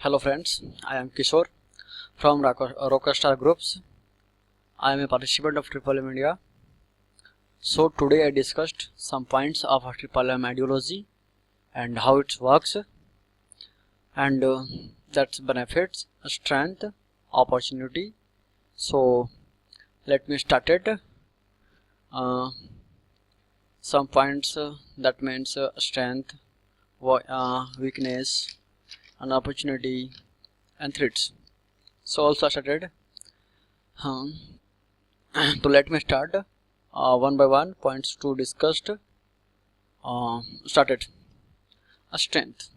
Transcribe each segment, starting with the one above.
Hello friends, I am Kishore from Rockstar Groups. I am a participant of Triple M India. So today I discussed some points of Triple M ideology and how it works and that's benefits, strength, opportunity. So let me start it. Uh, some points that means strength, weakness, and opportunity and threats. So also started. Um, so let me start one by one points to discussed. Started. Strength.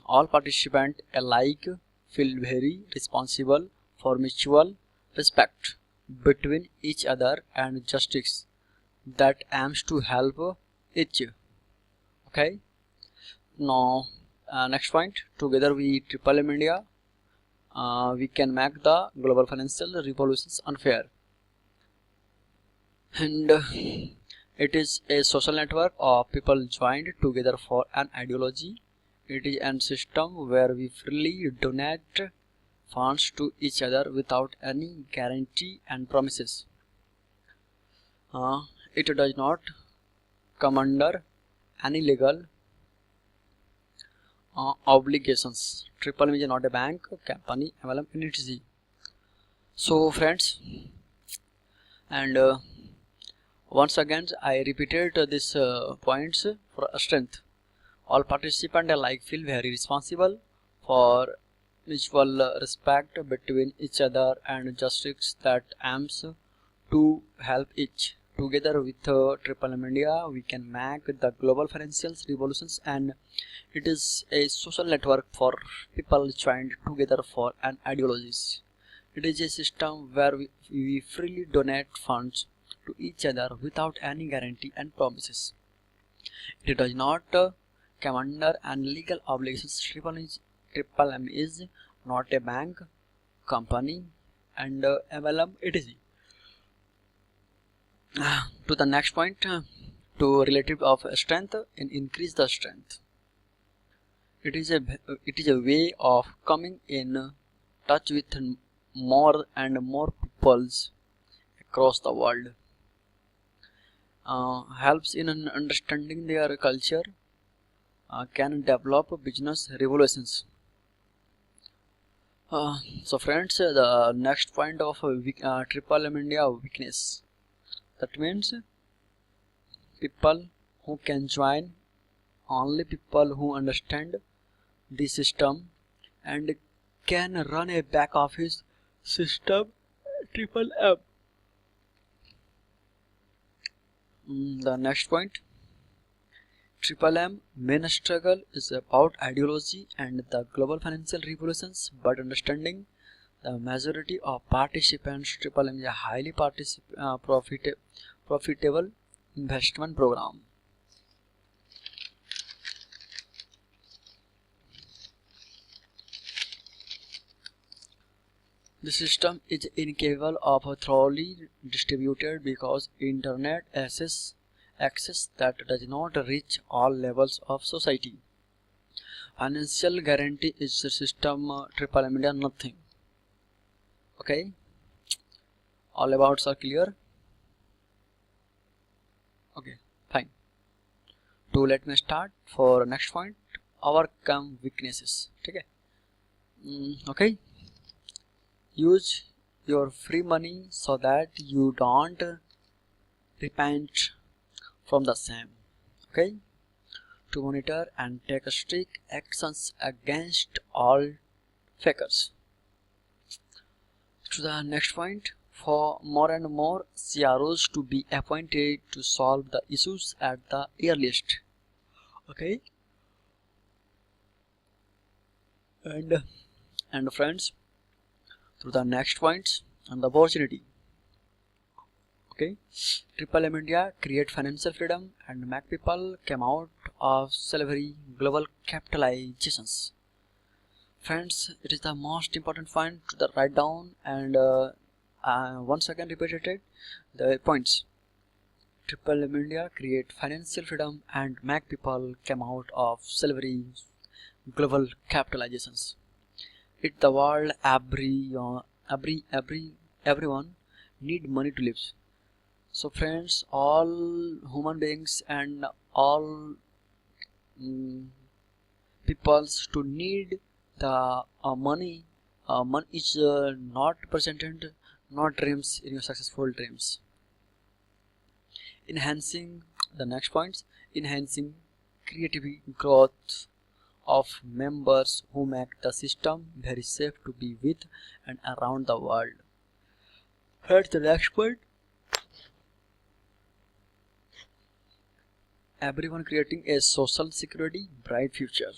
All participants alike feel very responsible for mutual respect between each other and justice that aims to help each. Okay. Now, next point. Together we Triple M India. We can make the global financial revolutions unfair. And it is a social network of people joined together for an ideology. It is a system where we freely donate funds to each other without any guarantee and promises. It does not come under any legal obligations. Triple M is not a bank, company, MLM, etc. So friends, and once again I repeated these points for strength. All participants alike feel very responsible for mutual respect between each other and justice that aims to help each. Together with Triple M India, we can make the global financial revolutions, and it is a social network for people joined together for an ideologies. It is a system where we freely donate funds to each other without any guarantee and promises. It does not come under any legal obligations. Triple M is not a bank, company, and MLM etc. To the next point, to relative of strength and increase the strength. It is a way of coming in touch with more and more peoples across the world. Helps in understanding their culture, can develop business revolutions. So friends, the next point of Triple M India weakness. That means people who can join, only people who understand the system and can run a back office system. Triple M. The next point. Triple M main struggle is about ideology and the global financial revolutions, but understanding the majority of participants, Triple M is a highly profitable investment program. The system is incapable of thoroughly distributed because internet access that does not reach all levels of society. Financial guarantee is the system Triple M India nothing. Okay, all abouts are clear. Okay, fine. To let me start for next point, overcome weaknesses. Okay. Okay. Use your free money so that you don't repent from the same. Okay. To monitor and take strict actions against all fakers. To the next point, for more and more CROs to be appointed to solve the issues at the earliest. Okay. And friends, to the next points and the opportunity. Okay. Triple M India create financial freedom and make people come out of slavery, global capitalizations. Friends, it is the most important point to the write down and once again repeated the points. Triple M India create financial freedom and make people come out of slavery, global capitalizations. It the world everyone need money to live. So friends, all human beings and all mm, peoples to need the money. Money is not presented, not dreams in your successful dreams. Enhancing the next points, enhancing creativity growth of members who make the system very safe to be with and around the world. Here's the next point. Everyone creating a social security bright future.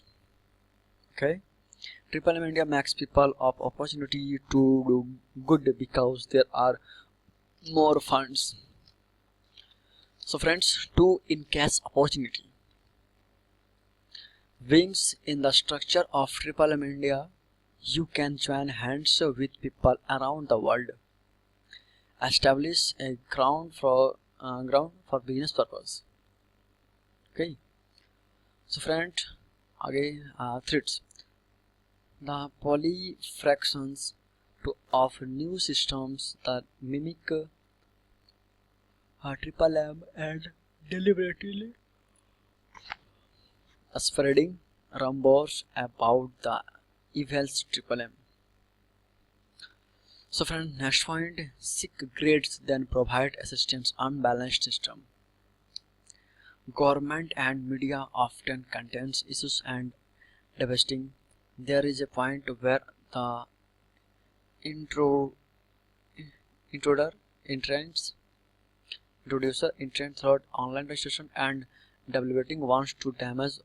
Okay. Triple M India makes people of opportunity to do good because there are more funds. So friends, to encash opportunity. Wings in the structure of Triple M India, you can join hands with people around the world. Establish a ground for business purpose. Okay. So friend, again threats. The polyfractions of new systems that mimic Triple M and deliberately spreading rumors about the evils Triple M. So friend, next point, seek grades then provide assistance unbalanced system. Government and media often contains issues and devastating. There is a point where the introducer entrance through online registration and developing wants to damage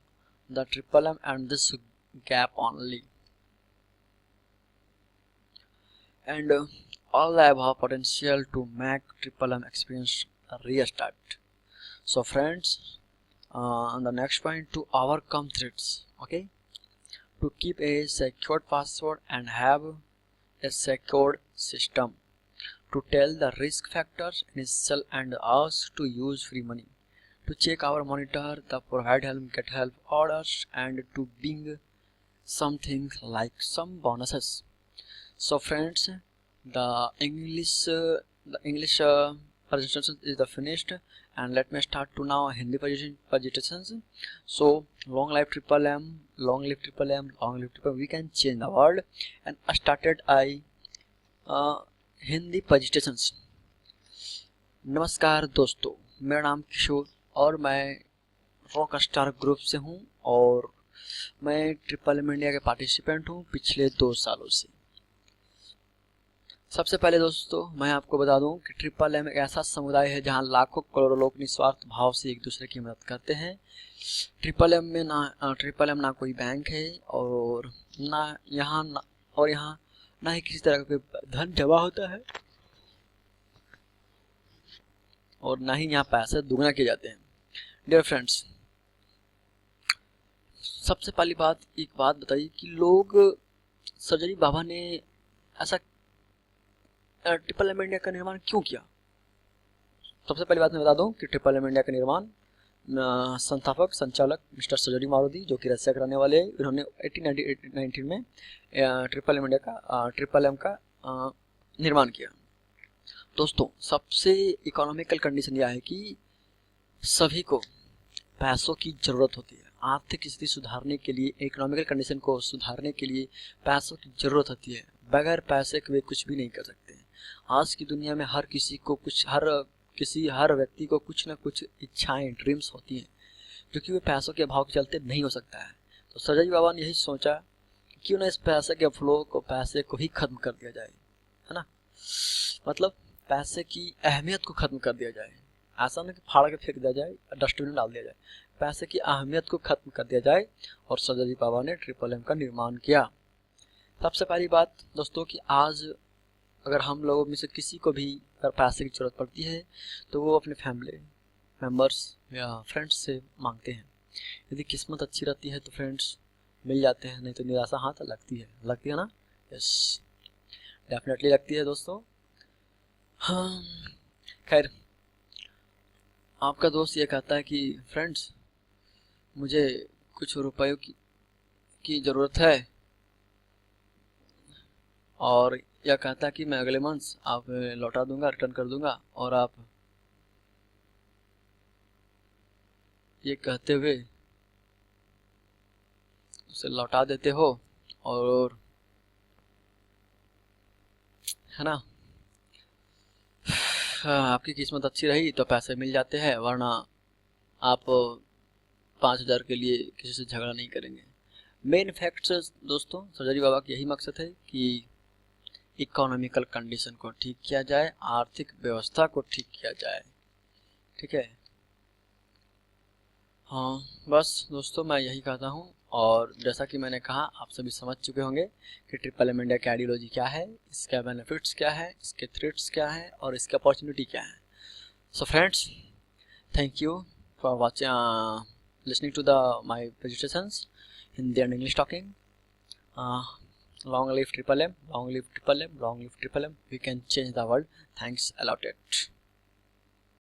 the Triple M and this gap only. And all the above potential to make Triple M experience a restart. So friends, on the next point, to overcome threats. Okay, to keep a secured password and have a secured system, to tell the risk factors initial and ask to use free money, to check our monitor, the provide help, get help orders, and to bring something like some bonuses. So friends, the English presentation is the finished, and let me start to now Hindi presentations. So long life Triple M, long live Triple M, long live Triple M. We can change the world. And started I Hindi presentations. नमस्कार दोस्तों, मेरा नाम किशोर और मैं rock star group से हूं और मैं ट्रिपल एम इंडिया के पार्टिसिपेंट हूं पिछले 2 सालों से। सबसे पहले दोस्तों मैं आपको बता दूं कि ट्रिपल एम एक ऐसा समुदाय है जहां लाखों करोड़ों लोग निस्वार्थ भाव से एक दूसरे की मदद करते हैं। ट्रिपल एम ना कोई बैंक है और यहाँ ना ही किसी तरह का धन जमा होता है और ना ही यहाँ पैसे दुगना किए जाते हैं। डियर फ्रेंड्स, सबसे पहली बात एक बात बताइए कि लोग सर्जरी बाबा ने ऐसा ट्रिपल एम इंडिया का निर्माण क्यों किया। सबसे पहली बात मैं बता दूं कि ट्रिपल एम इंडिया का निर्माण संस्थापक संचालक मिस्टर सर्जरी मारुति जो कि रशिया के रहने वाले, इन्होंने 1819 में ट्रिपल एम का निर्माण किया। दोस्तों, सबसे इकोनॉमिकल कंडीशन यह है कि सभी को पैसों की ज़रूरत होती है। आर्थिक स्थिति सुधारने के लिए, इकोनॉमिकल कंडीशन को सुधारने के लिए पैसों की ज़रूरत होती है। बगैर पैसे के वे कुछ भी नहीं कर सकते। आज की दुनिया में हर व्यक्ति को कुछ ना कुछ इच्छाएं, ड्रीम्स होती हैं जो कि वे पैसों के अभाव के चलते नहीं हो सकता है। तो सर्जरी बाबा ने यही सोचा कि क्यों ना इस पैसे के फ्लो को, पैसे को ही खत्म कर दिया जाए, है ना। मतलब पैसे की अहमियत को खत्म कर दिया जाए। ऐसा ना कि फाड़ के फेंक दिया जाए, डस्टबिन में डाल दिया जाए। पैसे की अहमियत को खत्म कर दिया जाए और सर्जरी बाबा ने ट्रिपल एम का निर्माण किया। सबसे पहली बात दोस्तों कि आज अगर हम लोगों में से किसी को भी अगर पैसे की ज़रूरत पड़ती है तो वो अपने फैमिली मेम्बर्स या फ्रेंड्स से मांगते हैं। यदि किस्मत अच्छी रहती है तो फ्रेंड्स मिल जाते हैं, नहीं तो निराशा हाथ लगती है ना। यस, डेफिनेटली लगती है दोस्तों। हाँ, खैर आपका दोस्त ये कहता है कि फ्रेंड्स मुझे कुछ रुपयों की की ज़रूरत है और यह कहता कि मैं अगले मंथ आप लौटा दूंगा, रिटर्न कर दूंगा, और आप ये कहते हुए उसे लौटा देते हो, और है ना, आपकी किस्मत अच्छी रही तो पैसे मिल जाते हैं, वरना आप 5,000 के लिए किसी से झगड़ा नहीं करेंगे। मेन फैक्ट्स दोस्तों, सर्जरी बाबा की यही मकसद है कि इकोनॉमिकल कंडीशन को ठीक किया जाए, आर्थिक व्यवस्था को ठीक किया जाए। ठीक है, हाँ बस दोस्तों मैं यही कहता हूँ। और जैसा कि मैंने कहा, आप सभी समझ चुके होंगे कि ट्रिपल एम इंडिया की आइडियोलॉजी क्या है, इसका बेनिफिट्स क्या है, इसके थ्रेट्स क्या है और इसकी अपॉर्चुनिटी क्या है। So friends, thank you for watching, listening to my presentations, Hindi and English talking. Long live triple M, long live triple M, long live triple M. We can change the world. Thanks a lot.